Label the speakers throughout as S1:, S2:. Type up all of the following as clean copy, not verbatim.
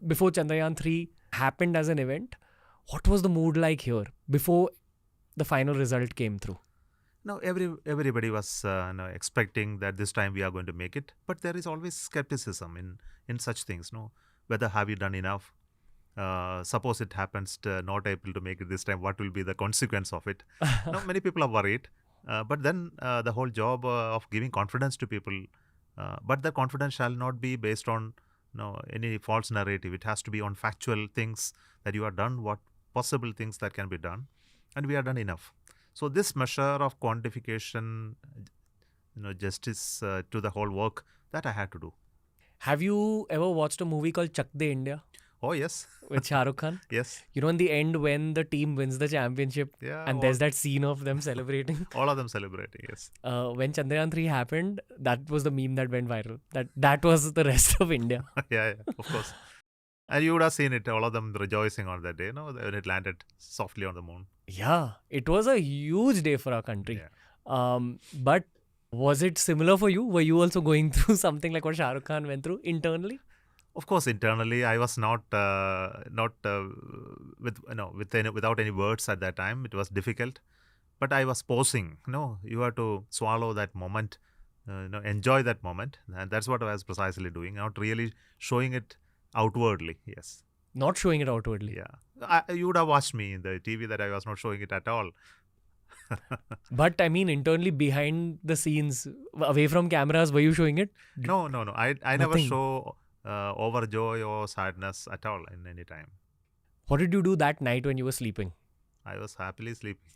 S1: before Chandrayaan 3 happened as an event, what was the mood like here before the final result came through?
S2: No, everybody was expecting that this time we are going to make it, but there is always skepticism in such things. No, whether have you done enough? Suppose it happens to not able to make it this time, what will be the consequence of it? Now, many people are worried, but then the whole job of giving confidence to people, but the confidence shall not be based on any false narrative. It has to be on factual things that you have done, what possible things that can be done, and we have done enough. So this measure of quantification, justice to the whole work that I had to do.
S1: Have you ever watched a movie called Chak De India
S2: Oh, yes.
S1: with Shah Rukh Khan?
S2: Yes.
S1: You know, in the end, when the team wins the championship, and there's that scene of them celebrating.
S2: All of them celebrating, yes.
S1: When Chandrayaan 3 happened, that was the meme that went viral. That was the rest of India.
S2: yeah, of course. And you would have seen it, all of them rejoicing on that day, when it landed softly on the moon.
S1: Yeah, it was a huge day for our country.
S2: Yeah.
S1: But was it similar for you? Were you also going through something like what Shah Rukh Khan went through internally?
S2: Of course, internally, I was not without any words at that time. It was difficult, but I was posing. You have to swallow that moment, enjoy that moment, and that's what I was precisely doing. Not really showing it outwardly. Yes.
S1: Not showing it outwardly.
S2: Yeah, you would have watched me in the TV that I was not showing it at all.
S1: But I mean, internally, behind the scenes, away from cameras, were you showing it?
S2: No. I never show overjoy or sadness at all in any time.
S1: What did you do that night when you were sleeping?
S2: I was happily sleeping.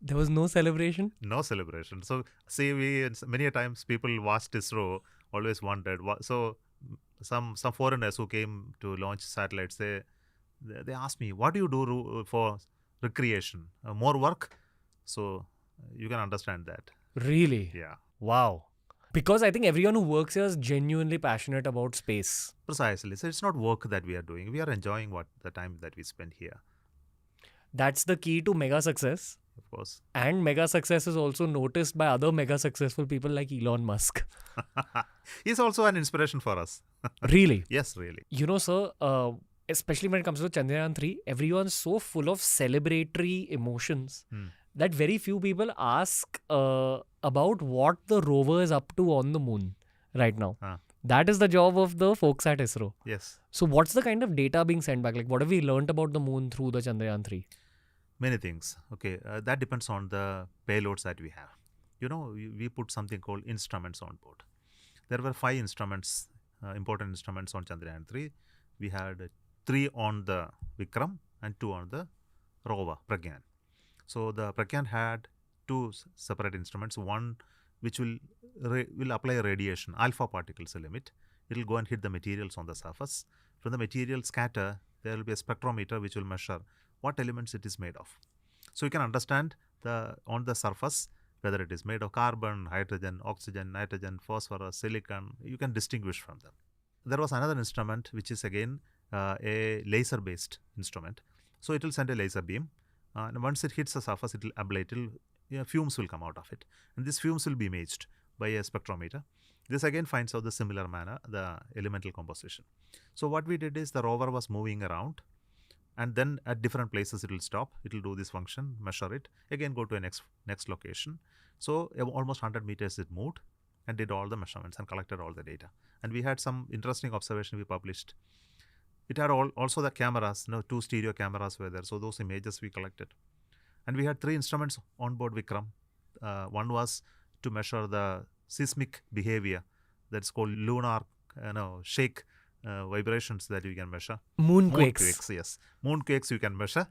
S1: There was no celebration?
S2: No celebration. So, see, many times people watched ISRO, always wondered. So, some foreigners who came to launch satellites, they asked me, what do you do for recreation? More work? So, you can understand that.
S1: Really?
S2: Yeah.
S1: Wow. Because I think everyone who works here is genuinely passionate about space.
S2: Precisely. So, it's not work that we are doing. We are enjoying the time that we spend here.
S1: That's the key to mega success.
S2: Of course.
S1: And mega success is also noticed by other mega successful people like Elon Musk.
S2: He's also an inspiration for us.
S1: Really?
S2: Yes, really.
S1: You know, sir, especially when it comes to Chandrayaan 3, everyone's so full of celebratory emotions that very few people ask about what the rover is up to on the moon right now. That is the job of the folks at ISRO.
S2: Yes.
S1: So what's the kind of data being sent back? Like, what have we learned about the moon through the Chandrayaan 3?
S2: Many things. Okay, that depends on the payloads that we have. We put something called instruments on board. There were 5 instruments, important instruments on Chandrayaan 3. We had 3 on the Vikram and 2 on the rover, Pragyan. So the Pragyan had 2 separate instruments. One which will apply a radiation, alpha particles limit. It will go and hit the materials on the surface. From the material scatter, there will be a spectrometer which will measure what elements it is made of. So you can understand on the surface whether it is made of carbon, hydrogen, oxygen, nitrogen, phosphorus, silicon. You can distinguish from them. There was another instrument which is again a laser based instrument. So it will send a laser beam, and once it hits the surface, it will ablate. Fumes will come out of it, and these fumes will be imaged by a spectrometer. This again finds out the similar manner, the elemental composition. So what we did is the rover was moving around, and then at different places it will stop. It will do this function, measure it, again go to a next location. So almost 100 meters it moved and did all the measurements and collected all the data. And we had some interesting observation we published. It had also the cameras, 2 stereo cameras were there. So those images we collected. And we had 3 instruments on board Vikram. One was to measure the seismic behavior. That's called lunar shake vibrations that you can measure.
S1: Moonquakes.
S2: Yes. Moonquakes you can measure.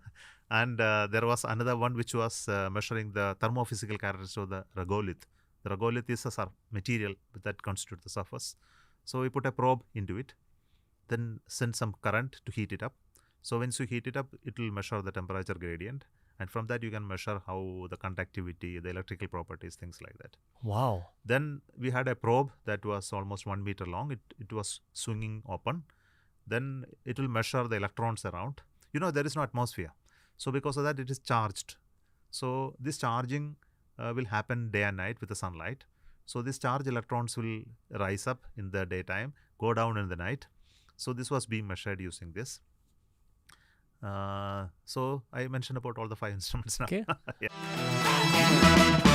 S2: And there was another one which was measuring the thermophysical characteristics of the regolith. The regolith is a material that constitutes the surface. So we put a probe into it, then send some current to heat it up. So once you heat it up, it will measure the temperature gradient. And from that, you can measure how the conductivity, the electrical properties, things like that.
S1: Wow.
S2: Then we had a probe that was almost 1 meter long. It was swinging open. Then it will measure the electrons around. There is no atmosphere. So because of that, it is charged. So this charging will happen day and night with the sunlight. So these charged electrons will rise up in the daytime, go down in the night. So this was being measured using this. So I mentioned about all the 5 instruments now.
S1: Okay.
S2: Yeah.